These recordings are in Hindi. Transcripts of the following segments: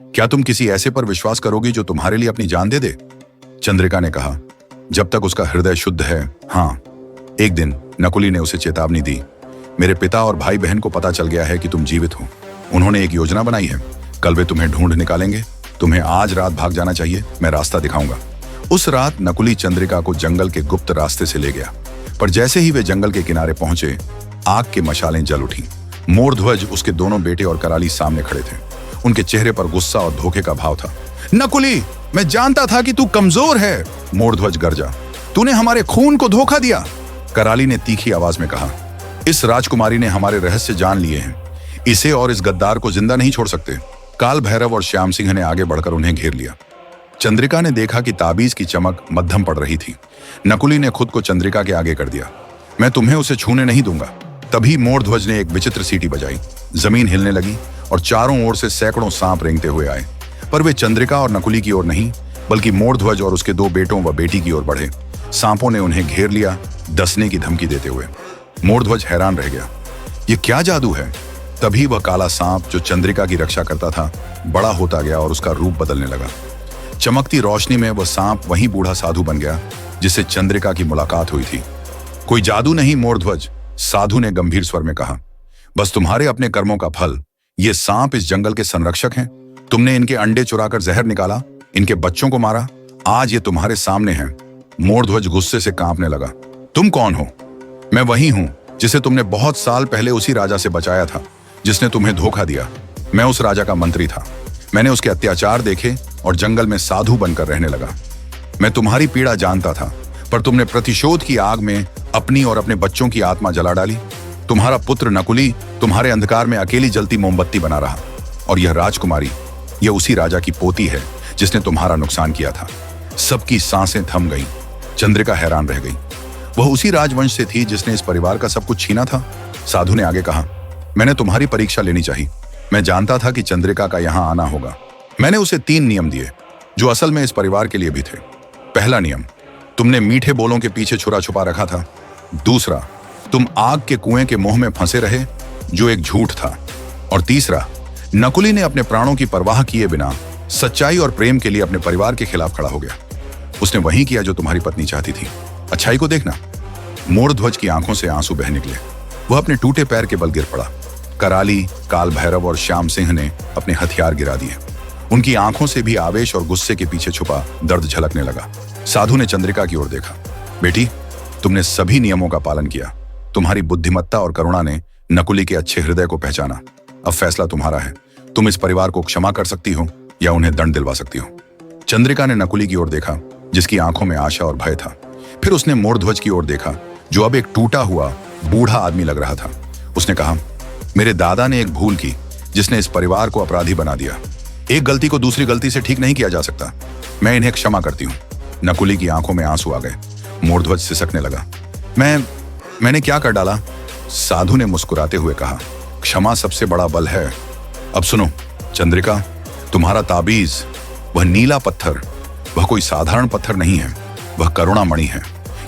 क्या तुम किसी ऐसे पर विश्वास करोगी जो तुम्हारे लिए अपनी जान दे दे? चंद्रिका ने कहा, जब तक उसका हृदय शुद्ध है। हाँ। एक दिन नकुली ने उसे चेतावनी दी, मेरे पिता और भाई बहन को पता चल गया है कि तुम जीवित हो। उन्होंने एक योजना बनाई है। कल वे तुम्हें ढूंढ निकालेंगे। तुम्हें आज रात भाग जाना चाहिए, मैं रास्ता दिखाऊंगा। उस रात नकुली चंद्रिका को जंगल के गुप्त रास्ते से ले गया, पर जैसे ही वे जंगल के किनारे पहुंचे, आग की मशालें जल उठी। मोरध्वज, उसके दोनों बेटे और कराली सामने खड़े थे। उनके चेहरे पर गुस्सा और धोखे का भाव था। नकुली, मैं जानता था कि तू कमजोर है, मोरध्वज गरजा। तूने हमारे खून को धोखा दिया। कराली ने तीखी आवाज में कहा, इस राजकुमारी ने हमारे रहस्य जान लिए हैं। इसे और इस गद्दार को जिंदा नहीं छोड़ सकते। काल भैरव और श्याम सिंह ने आगे बढ़कर उन्हें घेर लिया। चंद्रिका ने देखा कि ताबीज की चमक मध्यम पड़ रही थी। नकुली ने खुद को चंद्रिका के आगे कर दिया। मैं तुम्हें उसे छूने नहीं दूंगा। तभी मोरध्वज ने एक विचित्र सीटी बजाई। जमीन हिलने लगी और चारों ओर से सैकड़ों सांप रेंगते हुए आए, पर वे चंद्रिका और नकुली की ओर नहीं, बल्कि मोरध्वज और उसके दो बेटों व बेटी की ओर बढ़े। सांपों ने उन्हें घेर लिया, डसने की धमकी देते हुए। मोरध्वज हैरान रह गया, ये क्या जादू है? तभी वह काला सांप जो चंद्रिका की रक्षा करता था, बड़ा होता गया और उसका रूप बदलने लगा। चमकती रोशनी में वह सांप वही बूढ़ा साधु बन गया जिससे चंद्रिका की मुलाकात हुई थी। कोई जादू नहीं मोरध्वज, साधु ने गंभीर स्वर में कहा, बस तुम्हारे अपने कर्मों का फल। ये सांप इस जंगल के संरक्षक हैं। तुमने इनके अंडे चुराकर जहर निकाला, इनके बच्चों को मारा। आज ये तुम्हारे सामने हैं। मोरध्वज गुस्से से कांपने लगा। तुम कौन हो? मैं वही हूं जिसे तुमने बहुत साल पहले उसी राजा से बचाया था जिसने तुम्हें धोखा दिया। मैं उस राजा का मंत्री था। मैंने उसके अत्याचार देखे और जंगल में साधु बनकर रहने लगा। मैं तुम्हारी पीड़ा जानता था, पर तुमने प्रतिशोध की आग में अपनी और अपने बच्चों की आत्मा जला डाली। तुम्हारा पुत्र नकुली तुम्हारे अंधकार में अकेली जलती मोमबत्ती बना रहा, और यह राजकुमारी, यह उसी राजा की पोती है जिसने तुम्हारा नुकसान किया था। सबकी सांसें थम गईं। चंद्रिका हैरान रह गई। वह उसी राजवंश से थी जिसने इस परिवार का सब कुछ छीना था। साधु ने आगे कहा, मैंने तुम्हारी परीक्षा लेनी चाहिए। मैं जानता था कि चंद्रिका का यहां आना होगा। मैंने उसे 3 नियम दिए जो असल में इस परिवार के लिए भी थे। पहला नियम, तुमने मीठे बोलों के पीछे छुरा छुपा रखा था। दूसरा, तुम आग के कुएं के मुंह में फंसे रहे, जो एक झूठ था। और तीसरा, नकुली ने अपने प्राणों की परवाह किए बिना सच्चाई और प्रेम के लिए अपने परिवार के खिलाफ खड़ा हो गया। उसने वही किया जो तुम्हारी पत्नी चाहती थी। अच्छाई को देखना। मोरध्वज की आंखों से आंसू बह निकले। वह अपने टूटे पैर के बल गिर पड़ा। कराली, काल भैरव और श्याम सिंह ने अपने हथियार गिरा दिए। उनकी आंखों से भी आवेश और गुस्से के पीछे छुपा दर्द झलकने लगा। साधु ने चंद्रिका की ओर देखा। बेटी, तुमने सभी नियमों का पालन किया। तुम्हारी बुद्धिमत्ता और करुणा ने नकुली के अच्छे हृदय को पहचाना। अब फैसला तुम्हारा है। तुम इस परिवार को क्षमा कर सकती हो या उन्हें दंड दिलवा सकती हो। चंद्रिका ने नकुली की ओर देखा, जिसकी आंखों में आशा और भय था। फिर उसने मोरध्वज की ओर देखा, जो अब एक टूटा हुआ बूढ़ा आदमी लग रहा था। उसने कहा, मेरे दादा ने एक भूल की जिसने इस परिवार को अपराधी बना दिया। एक गलती को दूसरी गलती से ठीक नहीं किया जा सकता। मैं इन्हें क्षमा करती हूँ। नकुली की आंखों में आंसू आ गए। मोरध्वज सिसकने लगा। मैंने क्या कर डाला? साधु ने मुस्कुराते हुए कहा, क्षमा सबसे बड़ा बल है। अब सुनो चंद्रिका, तुम्हारा ताबीज, वह नीला पत्थर, वह कोई साधारण पत्थर नहीं है। वह करुणामणि है।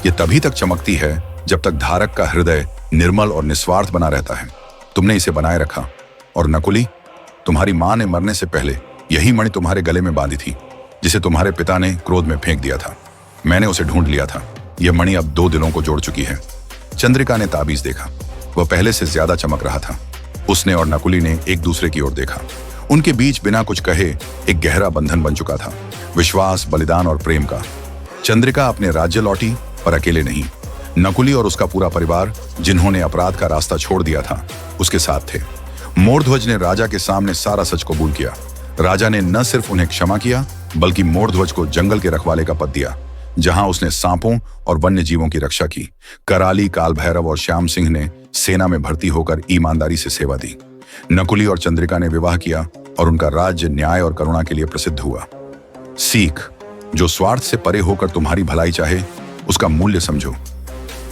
यह तभी तक चमकती है जब तक धारक का हृदय निर्मल और निस्वार्थ बना रहता है। तुमने इसे बनाए रखा। और नकुली, तुम्हारी मां ने मरने से पहले यही मणि तुम्हारे गले में बांधी थी, जिसे तुम्हारे पिता ने क्रोध में फेंक दिया था। मैंने उसे ढूंढ लिया था। यह मणि अब 2 दिलों को जोड़ चुकी है। चंद्रिका ने ताबीज देखा। वह पहले से ज्यादा चमक रहा था। उसने और नकुली ने एक दूसरे की ओर देखा। उनके बीच बिना कुछ कहे एक गहरा बंधन बन चुका था, विश्वास, बलिदान और प्रेम का। चंद्रिका अपने राज्य लौटी, पर अकेले नहीं। नकुली और उसका पूरा परिवार, जिन्होंने अपराध का रास्ता छोड़ दिया था, उसके साथ थे। मोरध्वज ने राजा के सामने सारा सच कबूल किया। राजा ने न सिर्फ उन्हें क्षमा किया, बल्कि मोरध्वज को जंगल के रखवाले का पद दिया, जहां उसने सांपों और वन्य जीवों की रक्षा की। कराली, काल भैरव और श्याम सिंह ने सेना में भर्ती होकर ईमानदारी से सेवा दी। नकुली और चंद्रिका ने विवाह किया और उनका राज्य न्याय और करुणा के लिए प्रसिद्ध हुआ। सीख, जो स्वार्थ से परे होकर तुम्हारी भलाई चाहे, उसका मूल्य समझो।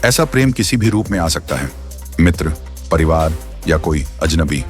ऐसा प्रेम किसी भी रूप में आ सकता है, मित्र, परिवार या कोई अजनबी।